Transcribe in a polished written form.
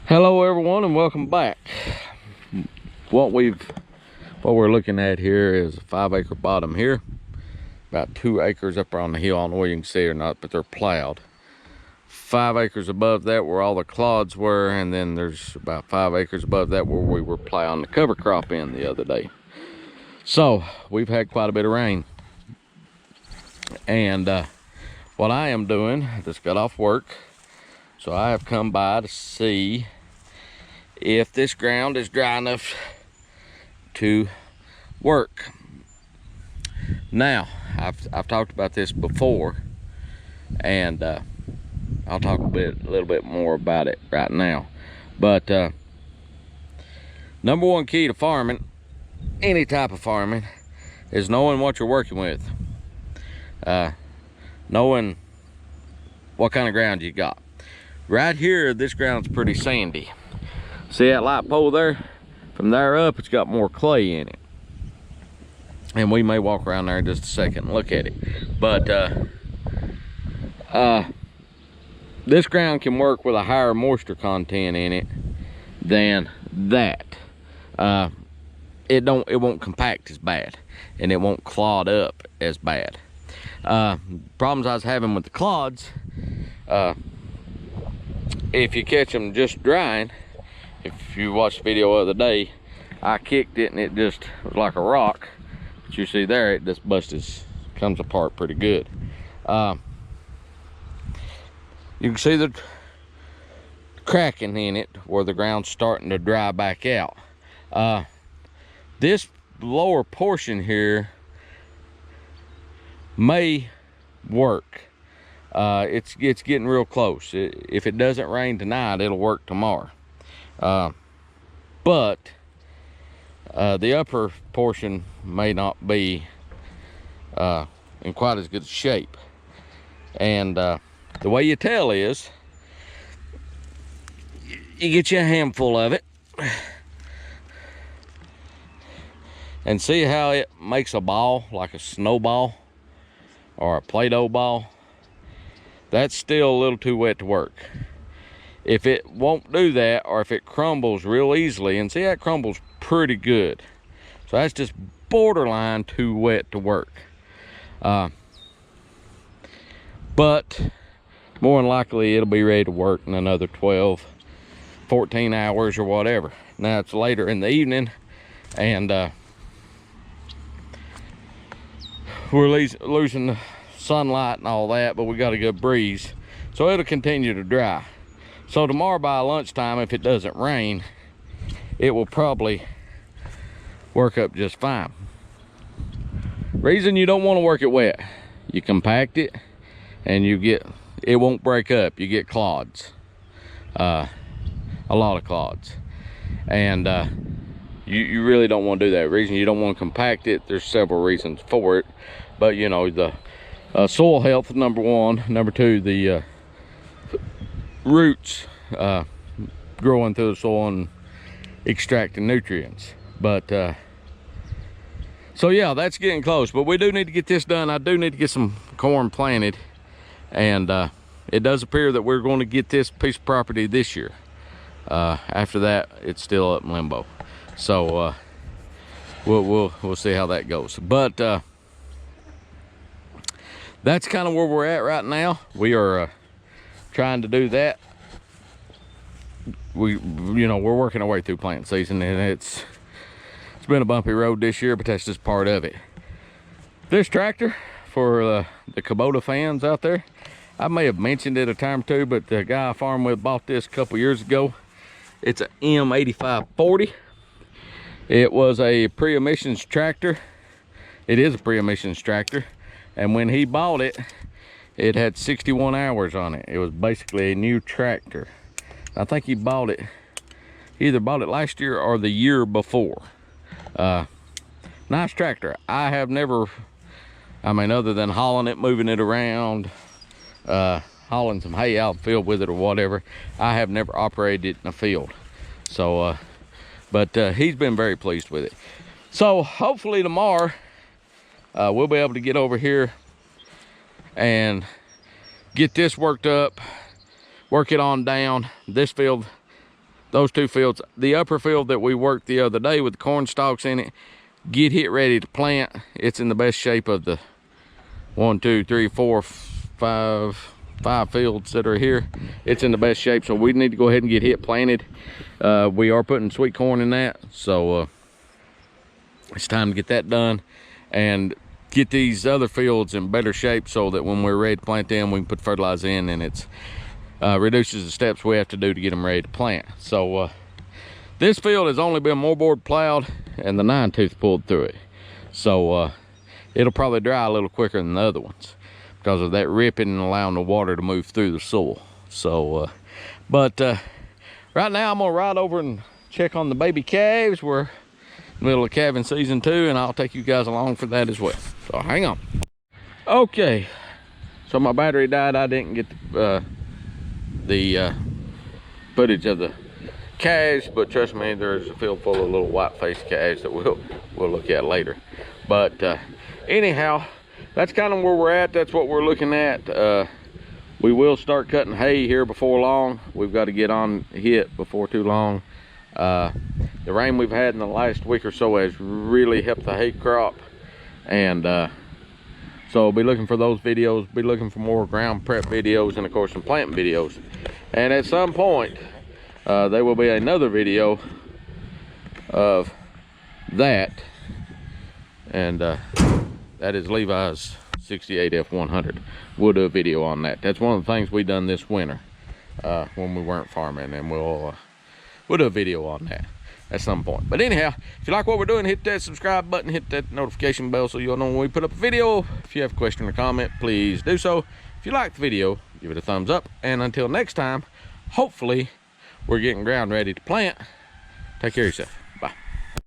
Hello everyone and welcome back. What we're looking at here is a 5-acre bottom here, about 2 acres up on the hill. I don't know whether you can see or not, but they're plowed. 5 acres above that where all the clods were, and then there's about 5 acres above that where we were plowing the cover crop in the other day. So we've had quite a bit of rain, and what I am doing, I just got off work, so I have come by to see if this ground is dry enough to work. Now, I've talked about this before, and I'll talk a little bit more about it right now. But number one key to farming, any type of farming, is knowing what you're working with. Knowing what kind of ground you got. Right here, this ground's pretty sandy. See that light pole there? From there up, it's got more clay in it. And we may walk around there in just a second and look at it. But this ground can work with a higher moisture content in it than that. It won't compact as bad, and it won't clod up as bad. Problems I was having with the clods, if you catch them just drying, if you watched the video the other day, I kicked it and it just was like a rock. But you see there, it just comes apart pretty good. You can see the cracking in it where the ground's starting to dry back out. This lower portion here may work. It's getting real close. If it doesn't rain tonight, it'll work tomorrow. But the upper portion may not be in quite as good shape. And the way you tell is, you get you a handful of it and see how it makes a ball, like a snowball or a Play-Doh ball. That's still a little too wet to work. If it won't do that, or if it crumbles real easily, and see that crumbles pretty good, so that's just borderline too wet to work. But more than likely it'll be ready to work in another 12, 14 hours or whatever. Now it's later in the evening, and we're losing the sunlight and all that, but we got a good breeze, so it'll continue to dry. So tomorrow by lunchtime, if it doesn't rain, it will probably work up just fine. Reason you don't want to work it wet, you compact it and it won't break up. You get clods, a lot of clods, and you really don't want to do that. Reason you don't want to compact it, there's several reasons for it, but you know, the soil health, number one. Number two, the roots growing through the soil and extracting nutrients. But so yeah, that's getting close, but we do need to get this done. I do need to get some corn planted, and it does appear that we're going to get this piece of property this year. After that, it's still up in limbo, so we'll see how that goes. But that's kind of where we're at right now. We are trying to do that. We're working our way through planting season, and it's been a bumpy road this year, but that's just part of it. This tractor, for the Kubota fans out there, I may have mentioned it a time or two, but the guy I farm with bought this a couple years ago. It's an M8540. It was a pre-emissions tractor. It is a pre-emissions tractor, and when he bought it, it had 61 hours on it. It was basically a new tractor. I think he either bought it last year or the year before. Nice tractor. I have never, other than hauling it, moving it around, hauling some hay out in the field with it or whatever, I have never operated it in a field. So, but he's been very pleased with it. So hopefully tomorrow, we'll be able to get over here and get this worked up, work it on down. This field those two fields. The upper field that we worked the other day with the corn stalks in it, get hit ready to plant. It's in the best shape of the 1, 2, 3, 4, 5 fields that are here. It's in the best shape, so we need to go ahead and get hit planted. We are putting sweet corn in that, so it's time to get that done and get these other fields in better shape so that when we're ready to plant them, we can put fertilizer in, and it's reduces the steps we have to do to get them ready to plant. So this field has only been moldboard plowed and the 9-tooth pulled through it, so it'll probably dry a little quicker than the other ones because of that ripping and allowing the water to move through the soil. So but right now I'm gonna ride over and check on the baby calves. We're in the middle of calving season 2, and I'll take you guys along for that as well, so hang on. Okay, so my battery died. I didn't get the footage of the calves, but trust me, there's a field full of little white-faced calves that we'll look at later. But anyhow, that's kind of where we're at. That's what we're looking at. We will start cutting hay here before long. We've got to get on hit before too long. The rain we've had in the last week or so has really helped the hay crop, and so be looking for those videos. Be looking for more ground prep videos, and of course some planting videos. And at some point there will be another video of that, and that is Levi's 68 F100. We'll do a video on that. That's one of the things we done this winter when we weren't farming, and we'll do a video on that at some point. But anyhow, if you like what we're doing, hit that subscribe button, hit that notification bell so you'll know when we put up a video. If you have a question or comment, please do so. If you like the video, give it a thumbs up, and until next time, hopefully we're getting ground ready to plant. Take care of yourself.